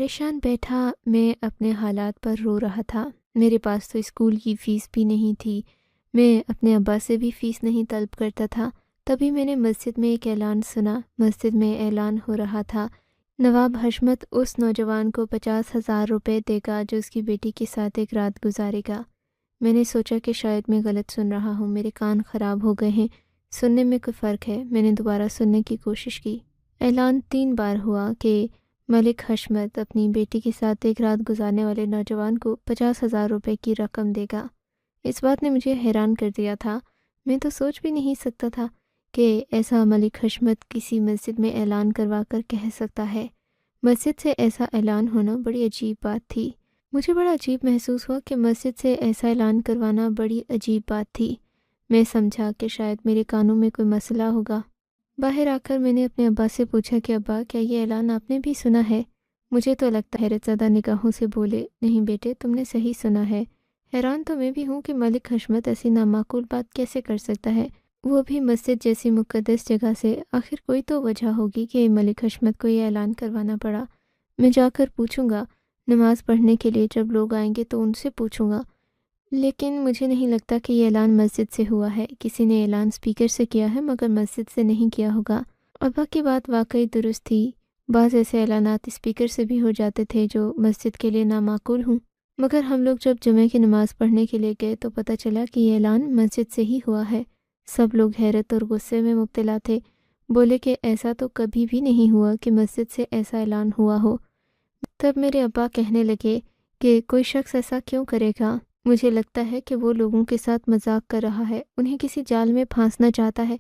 پریشان بیٹھا میں اپنے حالات پر رو رہا تھا۔ میرے پاس تو اسکول کی فیس بھی نہیں تھی۔ میں اپنے ابا سے بھی فیس نہیں طلب کرتا تھا۔ تبھی میں نے مسجد میں ایک اعلان سنا۔ مسجد میں اعلان ہو رہا تھا، نواب حشمت اس نوجوان کو 50,000 روپے دے گا جو اس کی بیٹی کے ساتھ ایک رات گزارے گا۔ میں نے سوچا کہ شاید میں غلط سن رہا ہوں، میرے کان خراب ہو گئے ہیں، سننے میں کوئی فرق ہے۔ میں نے دوبارہ سننے کی کوشش کی۔ اعلان 3 بار ہوا کہ ملک حشمت اپنی بیٹی کے ساتھ ایک رات گزارنے والے نوجوان کو 50,000 روپے کی رقم دے گا۔ اس بات نے مجھے حیران کر دیا تھا۔ میں تو سوچ بھی نہیں سکتا تھا کہ ایسا ملک حشمت کسی مسجد میں اعلان کروا کر کہہ سکتا ہے۔ مسجد سے ایسا اعلان ہونا بڑی عجیب بات تھی۔ مجھے بڑا عجیب محسوس ہوا کہ مسجد سے ایسا اعلان کروانا بڑی عجیب بات تھی۔ میں سمجھا کہ شاید میرے کانوں میں کوئی مسئلہ ہوگا۔ باہر آ کر میں نے اپنے ابا سے پوچھا کہ ابا، کیا یہ اعلان آپ نے بھی سنا ہے؟ مجھے تو لگتا ہے حیرت زدہ نگاہوں سے بولے، نہیں بیٹے، تم نے صحیح سنا ہے۔ حیران تو میں بھی ہوں کہ ملک حشمت ایسی نامعقول بات کیسے کر سکتا ہے، وہ بھی مسجد جیسی مقدس جگہ سے۔ آخر کوئی تو وجہ ہوگی کہ ملک حشمت کو یہ اعلان کروانا پڑا۔ میں جا کر پوچھوں گا، نماز پڑھنے کے لیے جب لوگ آئیں گے تو ان سے پوچھوں گا، لیکن مجھے نہیں لگتا کہ یہ اعلان مسجد سے ہوا ہے۔ کسی نے اعلان اسپیکر سے کیا ہے مگر مسجد سے نہیں کیا ہوگا۔ ابا کی بات واقعی درست تھی۔ بعض ایسے اعلانات اسپیکر سے بھی ہو جاتے تھے جو مسجد کے لیے نامعقول ہوں، مگر ہم لوگ جب جمعہ کی نماز پڑھنے کے لیے گئے تو پتہ چلا کہ یہ اعلان مسجد سے ہی ہوا ہے۔ سب لوگ حیرت اور غصے میں مبتلا تھے، بولے کہ ایسا تو کبھی بھی نہیں ہوا کہ مسجد سے ایسا اعلان ہوا ہو۔ تب میرے ابا کہنے لگے کہ کوئی شخص ایسا کیوں کرے گا؟ مجھے لگتا ہے کہ وہ لوگوں کے ساتھ مذاق کر رہا ہے، انہیں کسی جال میں پھانسنا چاہتا ہے،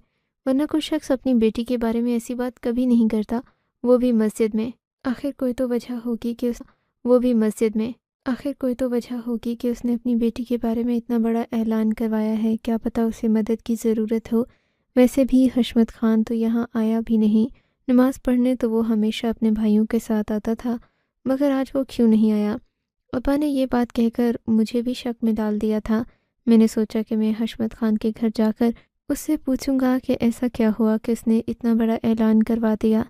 ورنہ کوئی شخص اپنی بیٹی کے بارے میں ایسی بات کبھی نہیں کرتا، وہ بھی مسجد میں۔ آخر کوئی تو وجہ ہوگی کہ اس نے اپنی بیٹی کے بارے میں اتنا بڑا اعلان کروایا ہے۔ کیا پتہ اسے مدد کی ضرورت ہو۔ ویسے بھی حشمت خان تو یہاں آیا بھی نہیں، نماز پڑھنے تو وہ ہمیشہ اپنے بھائیوں کے ساتھ آتا تھا، مگر آج وہ کیوں نہیں آیا؟ ابا نے یہ بات کہہ کر مجھے بھی شک میں ڈال دیا تھا۔ میں نے سوچا کہ میں حشمت خان کے گھر جا کر اس سے پوچھوں گا کہ ایسا کیا ہوا کہ اس نے اتنا بڑا اعلان کروا دیا۔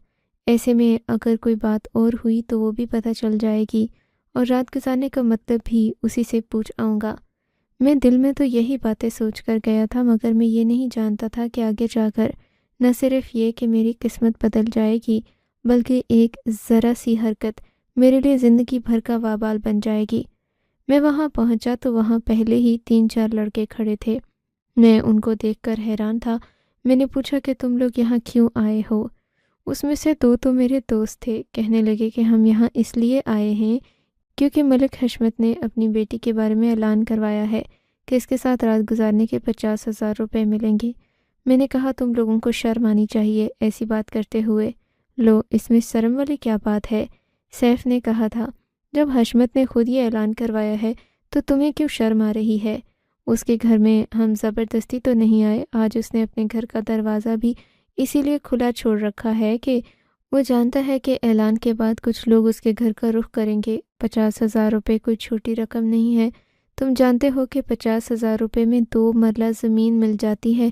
ایسے میں اگر کوئی بات اور ہوئی تو وہ بھی پتہ چل جائے گی، اور رات گزارنے کا مطلب بھی اسی سے پوچھ آؤں گا۔ میں دل میں تو یہی باتیں سوچ کر گیا تھا، مگر میں یہ نہیں جانتا تھا کہ آگے جا کر نہ صرف یہ کہ میری قسمت بدل جائے گی، بلکہ ایک ذرا سی حرکت میرے لیے زندگی بھر کا وبال بن جائے گی۔ میں وہاں پہنچا تو وہاں پہلے ہی 3-4 لڑکے کھڑے تھے۔ میں ان کو دیکھ کر حیران تھا۔ میں نے پوچھا کہ تم لوگ یہاں کیوں آئے ہو؟ اس میں سے 2 تو میرے دوست تھے۔ کہنے لگے کہ ہم یہاں اس لیے آئے ہیں کیونکہ ملک حشمت نے اپنی بیٹی کے بارے میں اعلان کروایا ہے کہ اس کے ساتھ رات گزارنے کے 50,000 روپے ملیں گے۔ میں نے کہا تم لوگوں کو شرم آنی چاہیے ایسی بات کرتے ہوئے۔ لو، اس میں شرم والی کیا بات ہے؟ سیف نے کہا تھا، جب حشمت نے خود یہ اعلان کروایا ہے تو تمہیں کیوں شرم آ رہی ہے؟ اس کے گھر میں ہم زبردستی تو نہیں آئے۔ آج اس نے اپنے گھر کا دروازہ بھی اسی لیے کھلا چھوڑ رکھا ہے کہ وہ جانتا ہے کہ اعلان کے بعد کچھ لوگ اس کے گھر کا رخ کریں گے۔ 50,000 روپے کوئی چھوٹی رقم نہیں ہے۔ تم جانتے ہو کہ 50,000 روپے میں 2 مرلہ زمین مل جاتی ہے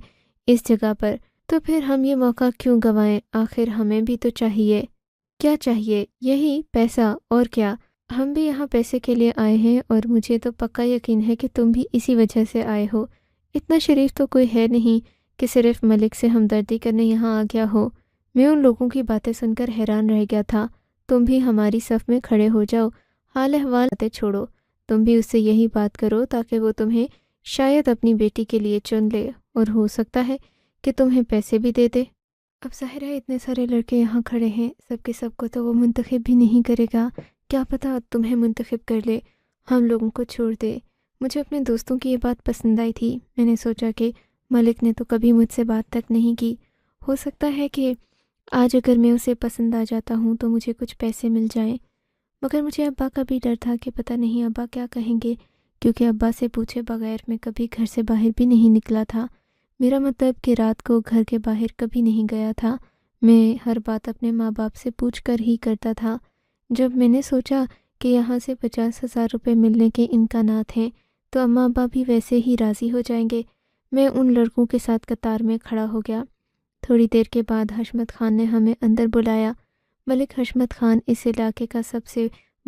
اس جگہ پر، تو پھر ہم یہ موقع کیوں گنوائیں؟ آخر ہمیں بھی تو چاہیے۔ کیا چاہیے؟ یہی پیسہ، اور کیا؟ ہم بھی یہاں پیسے کے لیے آئے ہیں، اور مجھے تو پکا یقین ہے کہ تم بھی اسی وجہ سے آئے ہو۔ اتنا شریف تو کوئی ہے نہیں کہ صرف ملک سے ہمدردی کرنے یہاں آ گیا ہو۔ میں ان لوگوں کی باتیں سن کر حیران رہ گیا تھا۔ تم بھی ہماری صف میں کھڑے ہو جاؤ، حال احوال باتیں چھوڑو، تم بھی اس سے یہی بات کرو تاکہ وہ تمہیں شاید اپنی بیٹی کے لیے چن لے، اور ہو سکتا ہے کہ تمہیں پیسے بھی دے دے۔ اب ظاہر ہے اتنے سارے لڑکے یہاں کھڑے ہیں، سب کے سب کو تو وہ منتخب بھی نہیں کرے گا، کیا پتہ تمہیں منتخب کر لے، ہم لوگوں کو چھوڑ دے۔ مجھے اپنے دوستوں کی یہ بات پسند آئی تھی۔ میں نے سوچا کہ ملک نے تو کبھی مجھ سے بات تک نہیں کی، ہو سکتا ہے کہ آج اگر میں اسے پسند آ جاتا ہوں تو مجھے کچھ پیسے مل جائیں۔ مگر مجھے ابا کا بھی ڈر تھا کہ پتہ نہیں ابا کیا کہیں گے، کیونکہ ابا سے پوچھے بغیر میں کبھی گھر سے باہر بھی نہیں نکلا تھا۔ میرا مطلب کہ رات کو گھر کے باہر کبھی نہیں گیا تھا۔ میں ہر بات اپنے ماں باپ سے پوچھ کر ہی کرتا تھا۔ جب میں نے سوچا کہ یہاں سے 50,000 روپے ملنے کے امکانات ہیں تو اماں ابا بھی ویسے ہی راضی ہو جائیں گے، میں ان لڑکوں کے ساتھ قطار میں کھڑا ہو گیا۔ تھوڑی دیر کے بعد حشمت خان نے ہمیں اندر بلایا۔ ملک حشمت خان اس علاقے کا سب سے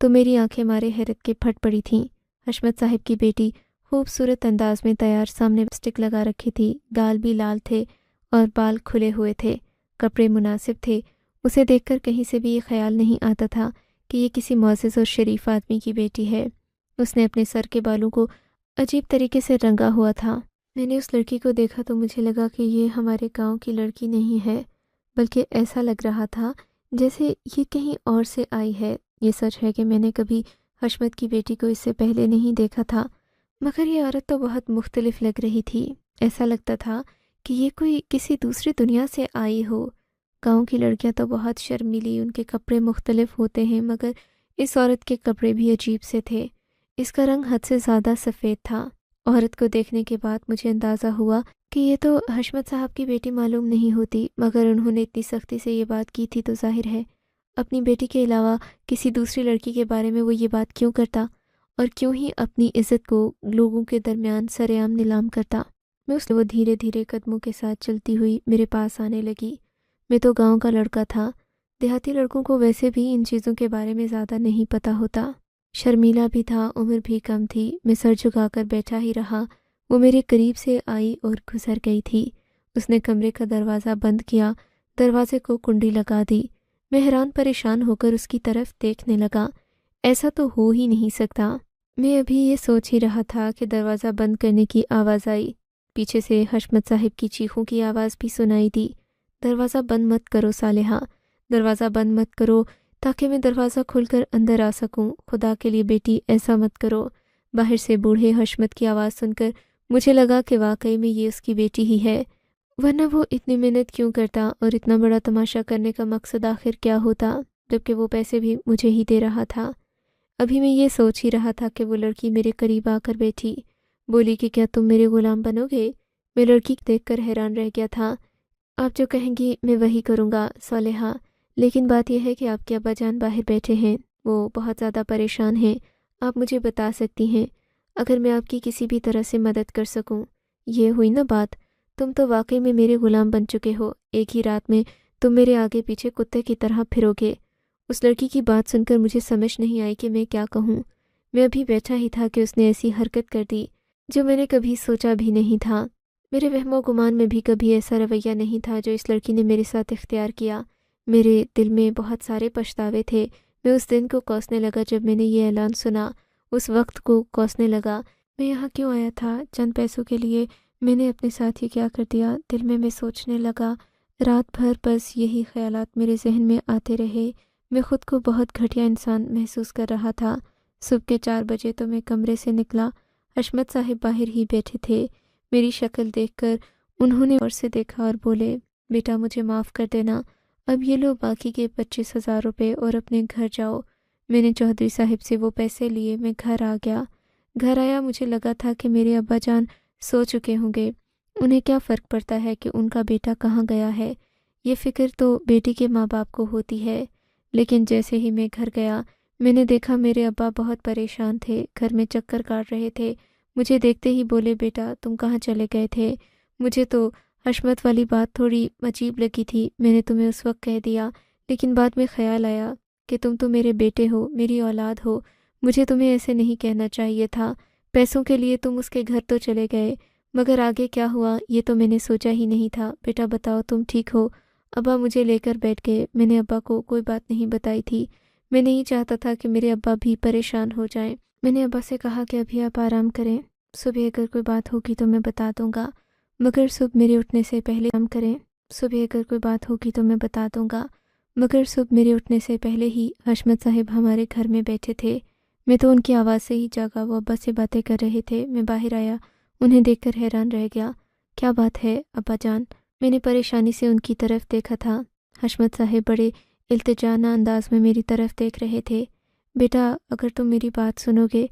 تو میری آنکھیں مارے حیرت کے پھٹ پڑی تھیں۔ حشمت صاحب کی بیٹی خوبصورت انداز میں تیار سامنے اسٹک لگا رکھی تھی، گال بھی لال تھے اور بال کھلے ہوئے تھے، کپڑے مناسب تھے۔ اسے دیکھ کر کہیں سے بھی یہ خیال نہیں آتا تھا کہ یہ کسی معزز اور شریف آدمی کی بیٹی ہے۔ اس نے اپنے سر کے بالوں کو عجیب طریقے سے رنگا ہوا تھا۔ میں نے اس لڑکی کو دیکھا تو مجھے لگا کہ یہ ہمارے گاؤں کی لڑکی نہیں ہے، بلکہ ایسا لگ رہا تھا جیسے یہ کہیں اور سے آئی ہے۔ یہ سچ ہے کہ میں نے کبھی حشمت کی بیٹی کو اس سے پہلے نہیں دیکھا تھا، مگر یہ عورت تو بہت مختلف لگ رہی تھی۔ ایسا لگتا تھا کہ یہ کوئی کسی دوسری دنیا سے آئی ہو۔ گاؤں کی لڑکیاں تو بہت شرمیلی، ان کے کپڑے مختلف ہوتے ہیں، مگر اس عورت کے کپڑے بھی عجیب سے تھے۔ اس کا رنگ حد سے زیادہ سفید تھا۔ عورت کو دیکھنے کے بعد مجھے اندازہ ہوا کہ یہ تو حشمت صاحب کی بیٹی معلوم نہیں ہوتی، مگر انہوں نے اتنی سختی سے یہ بات کی تھی تو ظاہر ہے اپنی بیٹی کے علاوہ کسی دوسری لڑکی کے بارے میں وہ یہ بات کیوں کرتا، اور کیوں ہی اپنی عزت کو لوگوں کے درمیان سر عام نیلام کرتا۔ وہ دھیرے دھیرے قدموں کے ساتھ چلتی ہوئی میرے پاس آنے لگی۔ میں تو گاؤں کا لڑکا تھا، دیہاتی لڑکوں کو ویسے بھی ان چیزوں کے بارے میں زیادہ نہیں پتہ ہوتا۔ شرمیلا بھی تھا، عمر بھی کم تھی۔ میں سر جھکا کر بیٹھا ہی رہا۔ وہ میرے قریب سے آئی اور گزر گئی تھی۔ اس نے کمرے کا دروازہ بند کیا، دروازے کو کنڈی لگا دی۔ میں حیران پریشان ہو کر اس کی طرف دیکھنے لگا۔ ایسا تو ہو ہی نہیں سکتا۔ میں ابھی یہ سوچ ہی رہا تھا کہ دروازہ بند کرنے کی آواز آئی۔ پیچھے سے حشمت صاحب کی چیخوں کی آواز بھی سنائی دی۔ دروازہ بند مت کرو صالحہ، دروازہ بند مت کرو تاکہ میں دروازہ کھول کر اندر آ سکوں۔ خدا کے لیے بیٹی ایسا مت کرو۔ باہر سے بوڑھے حشمت کی آواز سن کر مجھے لگا کہ واقعی میں یہ اس کی بیٹی ہی ہے، ورنہ وہ اتنی محنت کیوں کرتا اور اتنا بڑا تماشا کرنے کا مقصد آخر کیا ہوتا، جبکہ وہ پیسے بھی مجھے ہی دے رہا تھا۔ ابھی میں یہ سوچ ہی رہا تھا کہ وہ لڑکی میرے قریب آ کر بیٹھی، بولی کہ کیا تم میرے غلام بنو گے؟ میں لڑکی دیکھ کر حیران رہ گیا تھا۔ آپ جو کہیں گی میں وہی کروں گا صالحہ، لیکن بات یہ ہے کہ آپ کے ابا جان باہر بیٹھے ہیں، وہ بہت زیادہ پریشان ہیں۔ آپ مجھے بتا سکتی ہیں اگر میں آپ کی کسی بھی طرح سے مدد کر سکوں۔ یہ ہوئی نا بات، تم تو واقعی میں میرے غلام بن چکے ہو، ایک ہی رات میں تم میرے آگے پیچھے کتے کی طرح پھرو گے۔ اس لڑکی کی بات سن کر مجھے سمجھ نہیں آئی کہ میں کیا کہوں۔ میں ابھی بیٹھا ہی تھا کہ اس نے ایسی حرکت کر دی جو میں نے کبھی سوچا بھی نہیں تھا۔ میرے وہم و گمان میں بھی کبھی ایسا رویہ نہیں تھا جو اس لڑکی نے میرے ساتھ اختیار کیا۔ میرے دل میں بہت سارے پچھتاوے تھے۔ میں اس دن کو کوسنے لگا جب میں نے یہ اعلان سنا، اس وقت کو کوسنے لگا۔ میں یہاں کیوں آیا تھا؟ چند پیسوں کے لیے میں نے اپنے ساتھ ہی کیا کر دیا؟ دل میں سوچنے لگا۔ رات بھر بس یہی خیالات میرے ذہن میں آتے رہے۔ میں خود کو بہت گھٹیا انسان محسوس کر رہا تھا۔ صبح کے 4 بجے تو میں کمرے سے نکلا۔ حشمت صاحب باہر ہی بیٹھے تھے۔ میری شکل دیکھ کر انہوں نے اور سے دیکھا اور بولے، بیٹا مجھے معاف کر دینا، اب یہ لو باقی کے 25,000 روپے اور اپنے گھر جاؤ۔ میں نے چودھری صاحب سے وہ پیسے لیے، میں گھر آ گیا۔ گھر آیا مجھے لگا تھا کہ میرے ابا جان سو چکے ہوں گے، انہیں کیا فرق پڑتا ہے کہ ان کا بیٹا کہاں گیا ہے، یہ فکر تو بیٹی کے ماں باپ کو ہوتی ہے۔ لیکن جیسے ہی میں گھر گیا میں نے دیکھا میرے ابا بہت پریشان تھے، گھر میں چکر کاٹ رہے تھے۔ مجھے دیکھتے ہی بولے، بیٹا تم کہاں چلے گئے تھے؟ مجھے تو حشمت والی بات تھوڑی عجیب لگی تھی، میں نے تمہیں اس وقت کہہ دیا، لیکن بعد میں خیال آیا کہ تم تو میرے بیٹے ہو، میری اولاد ہو، مجھے تمہیں ایسے نہیں کہنا چاہیے تھا۔ پیسوں کے لیے تم اس کے گھر تو چلے گئے، مگر آگے کیا ہوا یہ تو میں نے سوچا ہی نہیں تھا۔ بیٹا بتاؤ تم ٹھیک ہو؟ ابا مجھے لے کر بیٹھ گئے۔ میں نے ابا کو کوئی بات نہیں بتائی تھی، میں نہیں چاہتا تھا کہ میرے ابا بھی پریشان ہو جائیں۔ میں نے ابا سے کہا کہ ابھی آپ آرام کریں، صبح اگر کوئی بات ہوگی تو میں بتا دوں گا، مگر صبح میرے اٹھنے سے پہلے آرام کریں، صبح اگر کوئی بات ہوگی تو میں بتا دوں گا۔ مگر صبح میرے اٹھنے سے پہلے ہی حشمت صاحب ہمارے گھر میں بیٹھے تھے۔ میں تو ان کی آواز سے ہی جاگا، وہ ابا سے باتیں کر رہے تھے۔ میں باہر آیا، انہیں دیکھ کر حیران رہ گیا۔ کیا بات ہے ابا جان؟ میں نے پریشانی سے ان کی طرف دیکھا تھا۔ حشمت صاحب بڑے التجانہ انداز میں میری طرف دیکھ رہے تھے۔ بیٹا اگر تم میری بات سنو گے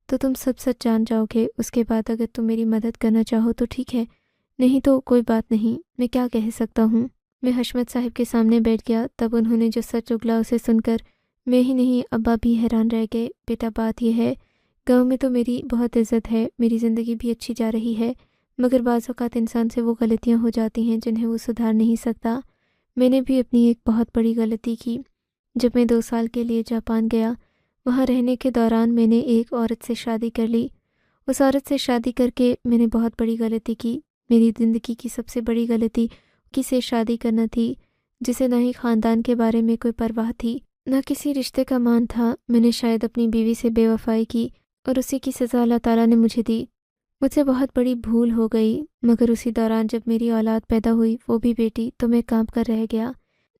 تو تم سب سچ جان جاؤ گے، اس کے بعد اگر تم میری مدد کرنا چاہو تو ٹھیک ہے، نہیں تو کوئی بات نہیں، میں کیا کہہ سکتا ہوں۔ میں حشمت صاحب کے سامنے بیٹھ گیا، تب انہوں نے جو سچ اگلا اسے سن کر میں ہی نہیں ابا بھی حیران رہ گئے۔ بیٹا بات یہ ہے، گاؤں میں تو میری بہت عزت ہے، میری زندگی بھی اچھی جا رہی ہے، مگر بعض اوقات انسان سے وہ غلطیاں ہو جاتی ہیں جنہیں وہ سدھار نہیں سکتا۔ میں نے بھی اپنی ایک بہت بڑی غلطی کی۔ جب میں 2 سال کے لیے جاپان گیا، وہاں رہنے کے دوران میں نے ایک عورت سے شادی کر لی۔ اس عورت سے شادی کر کے میں نے بہت بڑی غلطی کی۔ میری زندگی کی سب سے بڑی غلطی کسی سے شادی کرنا تھی جسے نہ ہی خاندان کے بارے میں کوئی پرواہ تھی، نہ کسی رشتے کا مان تھا۔ میں نے شاید اپنی بیوی سے بے وفائی کی اور اسی کی سزا اللہ تعالیٰ نے مجھے دی۔ مجھ سے بہت بڑی بھول ہو گئی، مگر اسی دوران جب میری اولاد پیدا ہوئی، وہ بھی بیٹی، تو میں کانپ کر رہ گیا۔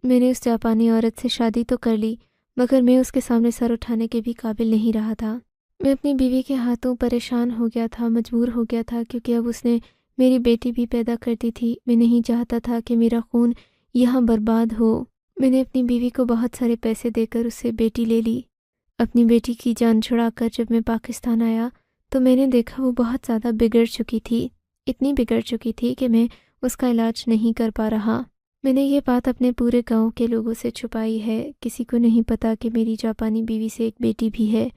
میں نے اس جاپانی عورت سے شادی تو کر لی، مگر میں اس کے سامنے سر اٹھانے کے بھی قابل نہیں رہا تھا۔ میں اپنی بیوی کے ہاتھوں پریشان ہو گیا تھا، مجبور ہو گیا تھا، کیونکہ اب اس نے میری بیٹی بھی پیدا کر دی تھی۔ میں نہیں چاہتا تھا کہ میرا خون یہاں برباد ہو۔ میں نے اپنی بیوی کو بہت سارے پیسے دے کر اس سے بیٹی لے لی۔ اپنی بیٹی کی جان چھڑا کر جب میں پاکستان آیا تو میں نے دیکھا وہ بہت زیادہ بگڑ چکی تھی، اتنی بگڑ چکی تھی کہ میں اس کا علاج نہیں کر پا رہا۔ میں نے یہ بات اپنے پورے گاؤں کے لوگوں سے چھپائی ہے، کسی کو نہیں پتا کہ میری جاپانی بیوی سے ایک بیٹی بھی ہے۔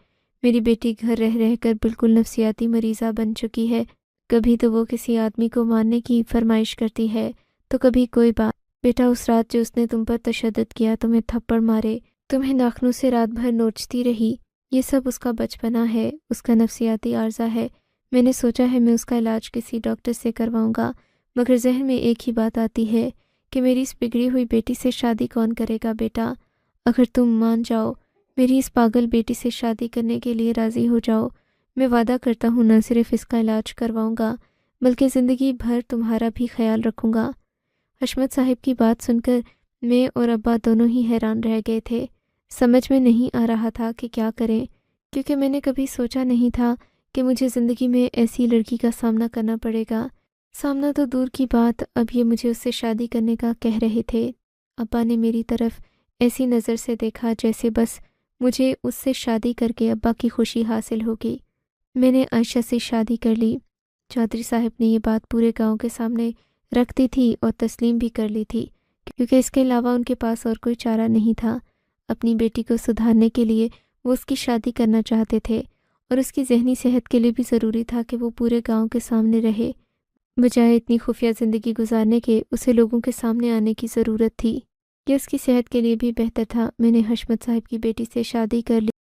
میری بیٹی گھر رہ رہ کر بالکل نفسیاتی مریضہ بن چکی ہے۔ کبھی تو وہ کسی آدمی کو مارنے کی فرمائش کرتی ہے، تو کبھی کوئی بات، بیٹا اس رات جو اس نے تم پر تشدد کیا، تمہیں تھپڑ مارے، تمہیں ناخنوں سے رات بھر نوچتی رہی، یہ سب اس کا بچپنا ہے، اس کا نفسیاتی عارضہ ہے۔ میں نے سوچا ہے میں اس کا علاج کسی ڈاکٹر سے کرواؤں گا، مگر ذہن میں ایک ہی بات آتی ہے کہ میری اس بگڑی ہوئی بیٹی سے شادی کون کرے گا؟ بیٹا، اگر تم مان جاؤ، میری اس پاگل بیٹی سے شادی کرنے کے لیے راضی ہو جاؤ، میں وعدہ کرتا ہوں نہ صرف اس کا علاج کرواؤں گا بلکہ زندگی بھر تمہارا بھی خیال رکھوں گا۔ حشمت صاحب کی بات سن کر میں اور ابا دونوں ہی حیران رہ گئے تھے۔ سمجھ میں نہیں آ رہا تھا کہ کیا کریں، کیونکہ میں نے کبھی سوچا نہیں تھا کہ مجھے زندگی میں ایسی لڑکی کا سامنا کرنا پڑے گا۔ سامنا تو دور کی بات، اب یہ مجھے اس سے شادی کرنے کا کہہ رہے تھے۔ ابا نے میری طرف ایسی نظر سے دیکھا جیسے بس مجھے اس سے شادی کر کے ابا کی خوشی حاصل ہوگی۔ میں نے عائشہ سے شادی کر لی۔ چودھری صاحب نے یہ بات پورے گاؤں کے سامنے رکھ دی تھی اور تسلیم بھی کر لی تھی، کیونکہ اس کے علاوہ ان کے پاس اور کوئی چارہ نہیں تھا۔ اپنی بیٹی کو سدھارنے کے لیے وہ اس کی شادی کرنا چاہتے تھے، اور اس کی ذہنی صحت کے لیے بھی ضروری تھا کہ وہ پورے گاؤں کے سامنے رہے۔ بجائے اتنی خفیہ زندگی گزارنے کے اسے لوگوں کے سامنے آنے کی ضرورت تھی۔ یہ اس کی صحت کے لیے بھی بہتر تھا۔ میں نے حشمت صاحب کی بیٹی سے شادی کر لی۔